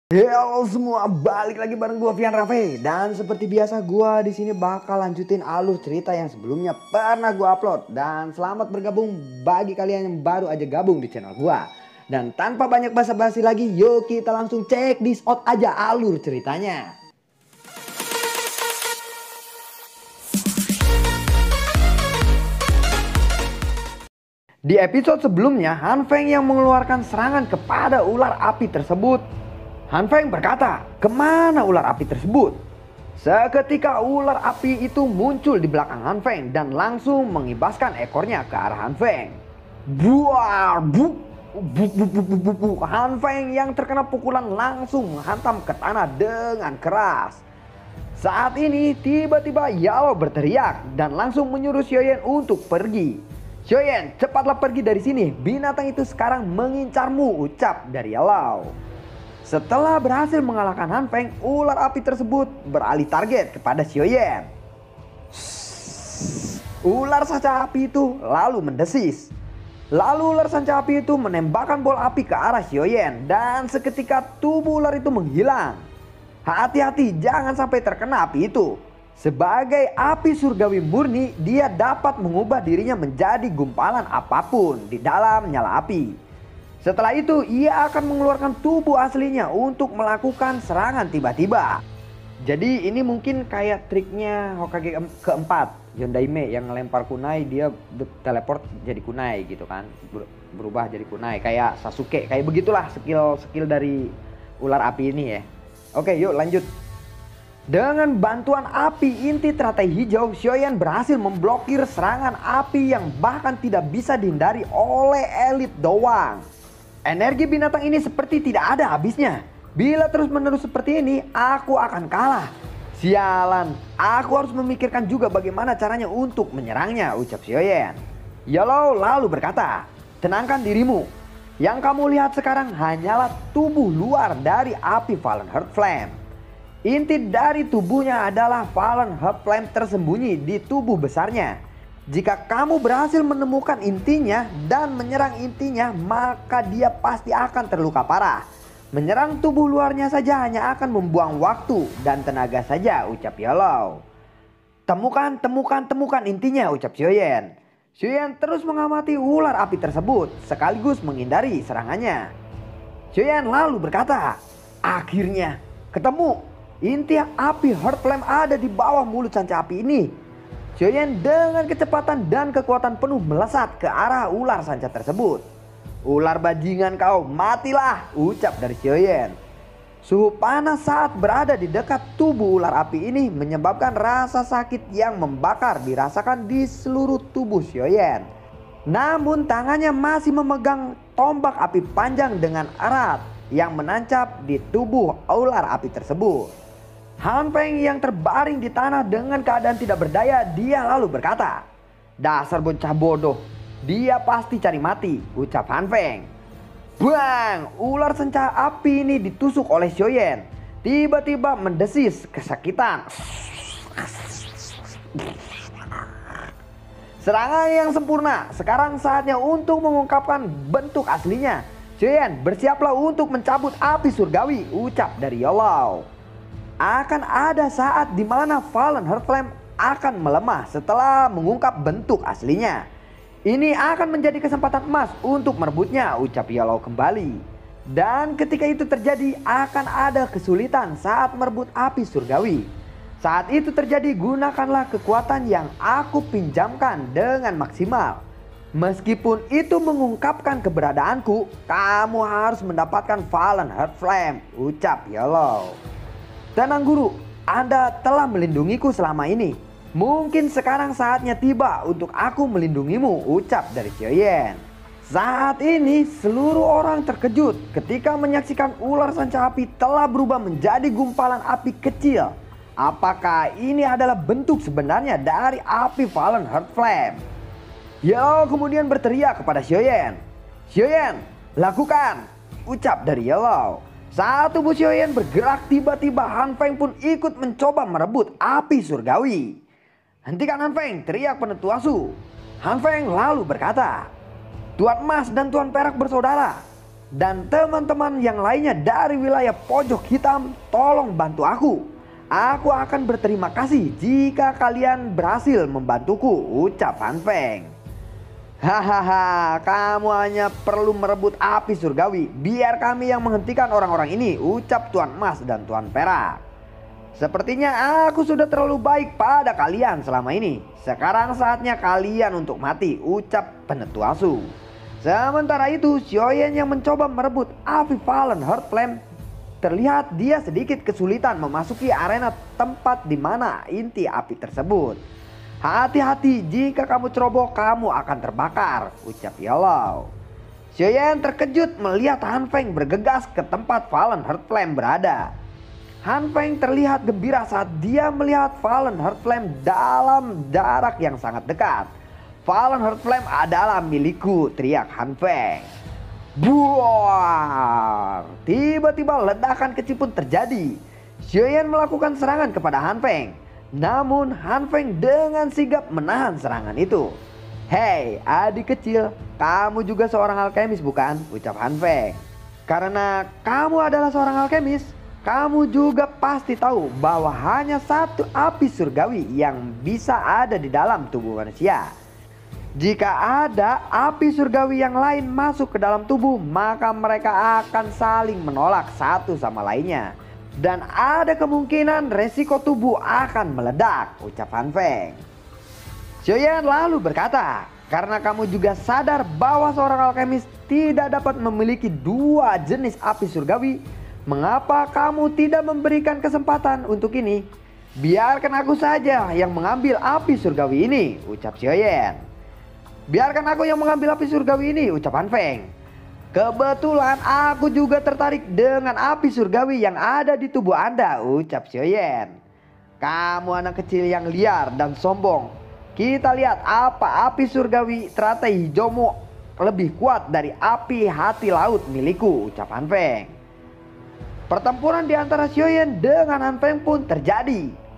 Halo semua, balik lagi bareng gua Vian Rafe. Dan seperti biasa gua di sini bakal lanjutin alur cerita yang sebelumnya pernah gua upload. Dan selamat bergabung bagi kalian yang baru aja gabung di channel gua. Dan tanpa banyak basa-basi lagi, yuk kita langsung cek this out aja alur ceritanya. Di episode sebelumnya, Han Feng yang mengeluarkan serangan kepada ular api tersebut. Han Feng berkata, "Kemana ular api tersebut?" Seketika ular api itu muncul di belakang Han Feng dan langsung mengibaskan ekornya ke arah Han Feng. Buar, buk, buk, buk, buk, buk, buk, buk. Han Feng yang terkena pukulan langsung menghantam ke tanah dengan keras. Saat ini tiba-tiba Yalo berteriak dan langsung menyuruh Xiaoyan untuk pergi. "Xiaoyan, cepatlah pergi dari sini. Binatang itu sekarang mengincarmu," ucap dari Yalo. Setelah berhasil mengalahkan Han Feng, ular api tersebut beralih target kepada Xiaoyan. Ular sanca api itu lalu mendesis. Lalu ular sanca api itu menembakkan bola api ke arah Xiaoyan dan seketika tubuh ular itu menghilang. Hati-hati jangan sampai terkena api itu. Sebagai api surgawi murni, dia dapat mengubah dirinya menjadi gumpalan apapun di dalam nyala api. Setelah itu ia akan mengeluarkan tubuh aslinya untuk melakukan serangan tiba-tiba. Jadi ini mungkin kayak triknya Hokage keempat, Yondaime, yang ngelempar kunai dia teleport jadi kunai gitu kan. Berubah jadi kunai kayak Sasuke, kayak begitulah skill dari ular api ini ya. Oke, yuk lanjut. Dengan bantuan api inti teratai hijau, Xiaoyan berhasil memblokir serangan api yang bahkan tidak bisa dihindari oleh elit doang. Energi binatang ini seperti tidak ada habisnya. Bila terus-menerus seperti ini, aku akan kalah. Sialan, aku harus memikirkan juga bagaimana caranya untuk menyerangnya, ucap Xiaoyan. Yellow lalu berkata, "Tenangkan dirimu. Yang kamu lihat sekarang hanyalah tubuh luar dari api Fallen Heart Flame. Inti dari tubuhnya adalah Fallen Heart Flame tersembunyi di tubuh besarnya. Jika kamu berhasil menemukan intinya dan menyerang intinya, maka dia pasti akan terluka parah. Menyerang tubuh luarnya saja hanya akan membuang waktu dan tenaga saja," ucap Yellow. Temukan intinya," ucap Xiaoyan. Xiaoyan terus mengamati ular api tersebut sekaligus menghindari serangannya. Xiaoyan lalu berkata, "Akhirnya ketemu. Inti api Heart Flame ada di bawah mulut sanca api ini." Xiaoyan dengan kecepatan dan kekuatan penuh melesat ke arah ular sanca tersebut. "Ular bajingan kau, matilah," ucap dari Xiaoyan. Suhu panas saat berada di dekat tubuh ular api ini menyebabkan rasa sakit yang membakar dirasakan di seluruh tubuh Xiaoyan. Namun tangannya masih memegang tombak api panjang dengan erat yang menancap di tubuh ular api tersebut. Han Feng yang terbaring di tanah dengan keadaan tidak berdaya, dia lalu berkata, "Dasar bocah bodoh, dia pasti cari mati," ucap Han Feng. Bang, ular sanca api ini ditusuk oleh Xiaoyan. Tiba-tiba mendesis kesakitan. Serangan yang sempurna. Sekarang saatnya untuk mengungkapkan bentuk aslinya. Xiaoyan, bersiaplah untuk mencabut api surgawi, ucap dari Yellow. Akan ada saat di mana Fallen Heart Flame akan melemah setelah mengungkap bentuk aslinya. Ini akan menjadi kesempatan emas untuk merebutnya, ucap Yellow kembali. Dan ketika itu terjadi, akan ada kesulitan saat merebut api surgawi. Saat itu terjadi, gunakanlah kekuatan yang aku pinjamkan dengan maksimal. Meskipun itu mengungkapkan keberadaanku, kamu harus mendapatkan Fallen Heart Flame, ucap Yellow. "Tenang guru, Anda telah melindungiku selama ini. Mungkin sekarang saatnya tiba untuk aku melindungimu," ucap dari Xiaoyan. Saat ini seluruh orang terkejut ketika menyaksikan ular sanca api telah berubah menjadi gumpalan api kecil. Apakah ini adalah bentuk sebenarnya dari api Fallen Heart Flame? Yellow kemudian berteriak kepada Xiaoyan. "Xiaoyan, lakukan," ucap dari Yellow. Saat tubuh Xiaoyan bergerak, tiba-tiba Han Feng pun ikut mencoba merebut api surgawi. "Hentikan Han Feng!" teriak penentu asu. Han Feng lalu berkata, "Tuan emas dan tuan perak bersaudara. Dan teman-teman yang lainnya dari wilayah pojok hitam, tolong bantu aku. Aku akan berterima kasih jika kalian berhasil membantuku, ucap Han Feng. Hahaha, kamu hanya perlu merebut api surgawi. Biar kami yang menghentikan orang-orang ini, ucap Tuan Emas dan Tuan Perak. Sepertinya aku sudah terlalu baik pada kalian selama ini. Sekarang saatnya kalian untuk mati, ucap penentu asu. Sementara itu, Xiaoyan yang mencoba merebut api Fallen Heart Flame, terlihat dia sedikit kesulitan memasuki arena tempat di mana inti api tersebut. Hati-hati, jika kamu ceroboh kamu akan terbakar, ucap Yellow. Xiaoyan terkejut melihat Han Feng bergegas ke tempat Fallen Heart Flame berada. Han Feng terlihat gembira saat dia melihat Fallen Heart Flame dalam jarak yang sangat dekat. Fallen Heart Flame adalah milikku, teriak Han Feng. Buar! Tiba-tiba ledakan kecil pun terjadi. Xiaoyan melakukan serangan kepada Han Feng. Namun Han Feng dengan sigap menahan serangan itu. Hei adik kecil, kamu juga seorang alkemis bukan? Ucap Han Feng. Karena kamu adalah seorang alkemis, kamu juga pasti tahu bahwa hanya satu api surgawi yang bisa ada di dalam tubuh manusia. Jika ada api surgawi yang lain masuk ke dalam tubuh, maka mereka akan saling menolak satu sama lainnya. Dan ada kemungkinan resiko tubuh akan meledak, ucap Han Feng. Xiaoyan lalu berkata, karena kamu juga sadar bahwa seorang alkemis tidak dapat memiliki dua jenis api surgawi, mengapa kamu tidak memberikan kesempatan untuk ini? Biarkan aku saja yang mengambil api surgawi ini, ucap Xiaoyan. Biarkan aku yang mengambil api surgawi ini, ucap Han Feng. Kebetulan aku juga tertarik dengan api surgawi yang ada di tubuh Anda, ucap Xiaoyan. Kamu anak kecil yang liar dan sombong. Kita lihat apa api surgawi teratai hijaumu lebih kuat dari api hati laut milikku, ucap Han Feng. Pertempuran di antara Xiaoyan dengan Han Feng pun terjadi.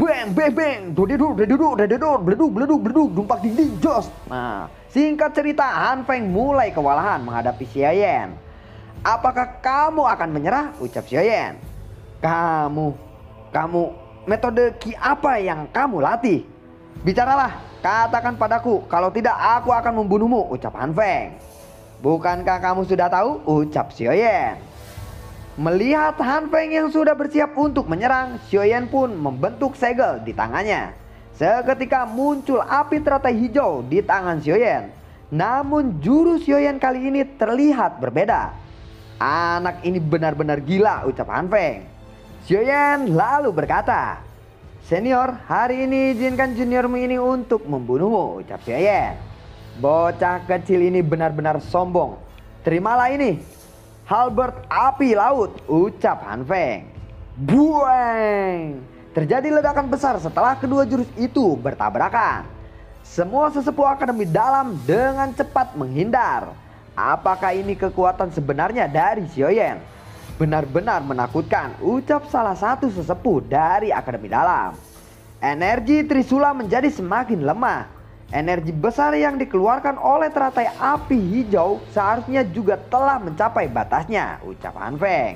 Bang, bang, bang, duduk, bleduk, dumpak dinding, jos. Nah, singkat cerita, Han Feng mulai kewalahan menghadapi Xiaoyan. Apakah kamu akan menyerah? Ucap Xiaoyan. Kamu, metode ki apa yang kamu latih? Bicaralah, katakan padaku, kalau tidak aku akan membunuhmu, ucap Han Feng. Bukankah kamu sudah tahu? Ucap Xiaoyan. Melihat Han Feng yang sudah bersiap untuk menyerang, Xiaoyan pun membentuk segel di tangannya. Seketika muncul api teratai hijau di tangan Xiaoyan. Namun jurus Xiaoyan kali ini terlihat berbeda. Anak ini benar-benar gila, ucap Han Feng. Xiaoyan lalu berkata, senior, hari ini izinkan juniormu ini untuk membunuhmu, ucap Xiaoyan. Bocah kecil ini benar-benar sombong. Terimalah ini. Halberd api laut, ucap Han Feng. Buang! Terjadi ledakan besar setelah kedua jurus itu bertabrakan. Semua sesepuh akademi dalam dengan cepat menghindar. Apakah ini kekuatan sebenarnya dari Xiaoyan? Benar-benar menakutkan, ucap salah satu sesepuh dari akademi dalam. Energi Trisula menjadi semakin lemah. Energi besar yang dikeluarkan oleh teratai api hijau seharusnya juga telah mencapai batasnya, ucap Han Feng.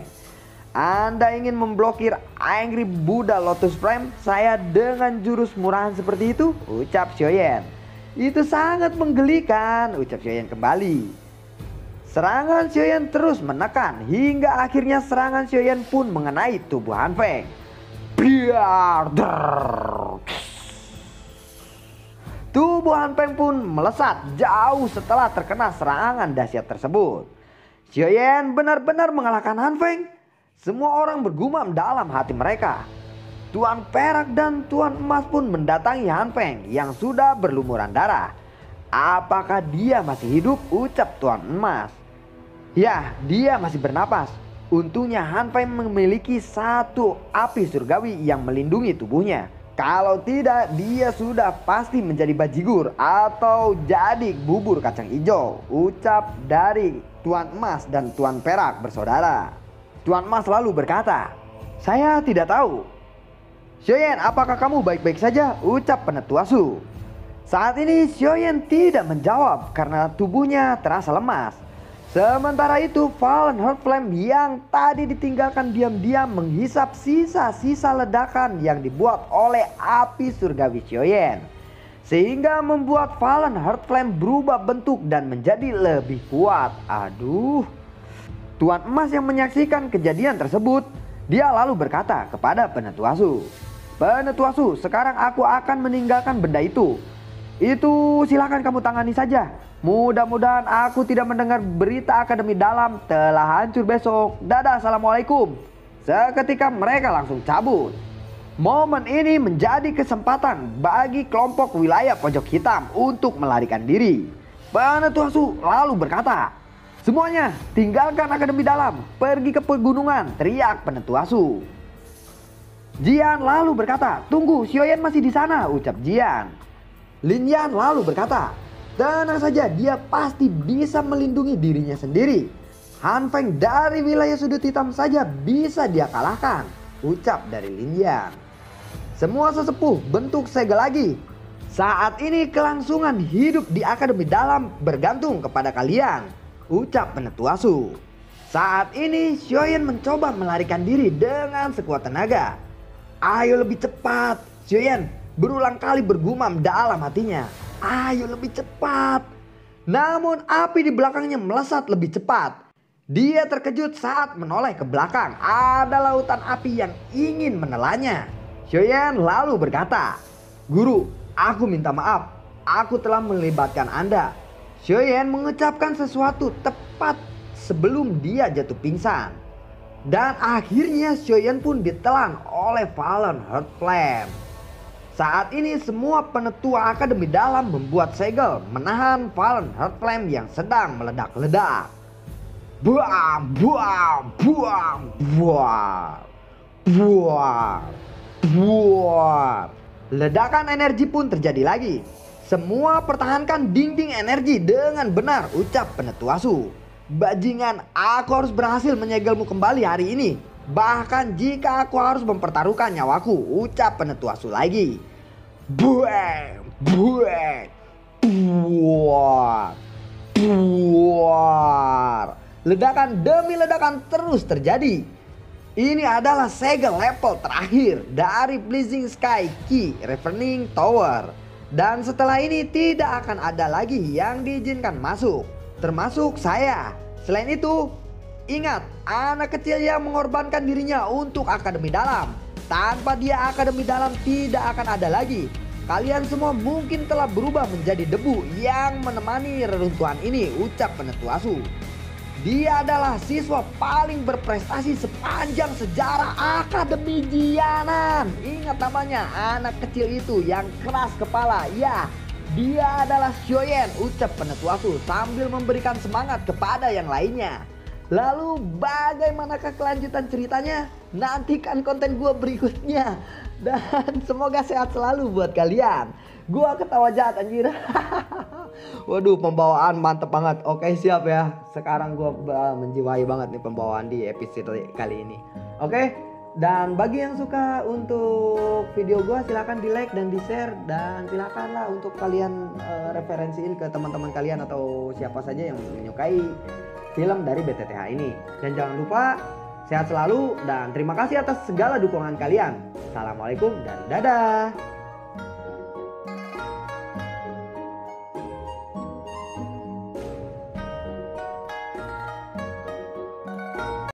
Anda ingin memblokir Angry Buddha Lotus Flame saya dengan jurus murahan seperti itu? Ucap Xiaoyan. Itu sangat menggelikan, ucap Xiaoyan kembali. Serangan Xiaoyan terus menekan hingga akhirnya serangan Xiaoyan pun mengenai tubuh Han Feng. Biar. Tubuh Han Feng pun melesat jauh setelah terkena serangan dahsyat tersebut. Xiaoyan benar-benar mengalahkan Han Feng. Semua orang bergumam dalam hati mereka. Tuan Perak dan Tuan Emas pun mendatangi Han Feng yang sudah berlumuran darah. Apakah dia masih hidup? Ucap Tuan Emas. Ya, dia masih bernapas. Untungnya Han Feng memiliki satu api surgawi yang melindungi tubuhnya. Kalau tidak, dia sudah pasti menjadi bajigur atau jadi bubur kacang hijau, ucap dari Tuan Emas dan Tuan Perak bersaudara. Tuan Emas lalu berkata, saya tidak tahu. Xiaoyan, apakah kamu baik-baik saja? Ucap penentu asu. Saat ini Xiaoyan tidak menjawab karena tubuhnya terasa lemas. Sementara itu Fallen Heart Flame yang tadi ditinggalkan diam-diam menghisap sisa-sisa ledakan yang dibuat oleh api surgawi Xiaoyan. Sehingga membuat Fallen Heart Flame berubah bentuk dan menjadi lebih kuat. Aduh. Tuan Emas yang menyaksikan kejadian tersebut, dia lalu berkata kepada Penentu Asu, "Penentu Asu, sekarang aku akan meninggalkan benda itu. Itu silakan kamu tangani saja. Mudah-mudahan aku tidak mendengar berita Akademi Dalam telah hancur besok. Dadah, assalamualaikum." Seketika mereka langsung cabut. Momen ini menjadi kesempatan bagi kelompok wilayah pojok hitam untuk melarikan diri. Penentu Asu lalu berkata, "Semuanya tinggalkan Akademi Dalam, pergi ke pegunungan," teriak Penentu Asu. Jian lalu berkata, "Tunggu, Xiaoyan masih di sana," ucap Jian. Lin Yan lalu berkata, "Tenang saja, dia pasti bisa melindungi dirinya sendiri. Han Feng dari wilayah sudut hitam saja bisa dia kalahkan," ucap dari Lin Yan. Semua sesepuh bentuk segel lagi. "Saat ini kelangsungan hidup di Akademi Dalam bergantung kepada kalian," ucap Penentu Asu. Saat ini Xiaoyan mencoba melarikan diri dengan sekuat tenaga. "Ayo lebih cepat," Xiaoyan berulang kali bergumam dalam hatinya. "Ayo lebih cepat." Namun api di belakangnya melesat lebih cepat. Dia terkejut saat menoleh ke belakang. Ada lautan api yang ingin menelannya. Xiaoyan lalu berkata, "Guru, aku minta maaf. Aku telah melibatkan Anda." Xiaoyan mengucapkan sesuatu tepat sebelum dia jatuh pingsan. Dan akhirnya Xiaoyan pun ditelan oleh Fallen Heart Flame. Saat ini semua penetua Akademi Dalam membuat segel menahan Fallen Heart Flame yang sedang meledak-ledak. Buam, buam, buam, buam, buam, buam. Ledakan energi pun terjadi lagi. "Semua pertahankan dinding energi dengan benar," ucap Penentu Asu. "Bajingan, aku harus berhasil menyegelmu kembali hari ini. Bahkan jika aku harus mempertaruhkan nyawaku," ucap Penentu Asu lagi. Bueng, bueng, buar, buar. Ledakan demi ledakan terus terjadi. Ini adalah segel level terakhir dari Blazing Sky Key Ravening Tower. Dan setelah ini tidak akan ada lagi yang diizinkan masuk, termasuk saya. Selain itu, ingat, anak kecil yang mengorbankan dirinya untuk Akademi Dalam. Tanpa dia Akademi Dalam tidak akan ada lagi. Kalian semua mungkin telah berubah menjadi debu yang menemani reruntuhan ini, ucap Penentu Asu. Dia adalah siswa paling berprestasi sepanjang sejarah Akademi Jianan. Ingat namanya, anak kecil itu yang keras kepala. Ya, dia adalah Xiaoyan, ucap Penentu Asu sambil memberikan semangat kepada yang lainnya. Lalu bagaimanakah kelanjutan ceritanya? Nantikan konten gue berikutnya. Dan semoga sehat selalu buat kalian. Gua ketawa jahat anjir. Waduh, pembawaan mantep banget. Oke, siap ya. Sekarang gua menjiwai banget nih pembawaan di episode kali ini. Oke, dan bagi yang suka untuk video gua silahkan di like dan di share. Dan silakanlah untuk kalian referensiin ke teman-teman kalian atau siapa saja yang menyukai film dari BTTH ini. Dan jangan lupa sehat selalu dan terima kasih atas segala dukungan kalian. Assalamualaikum dan dadah.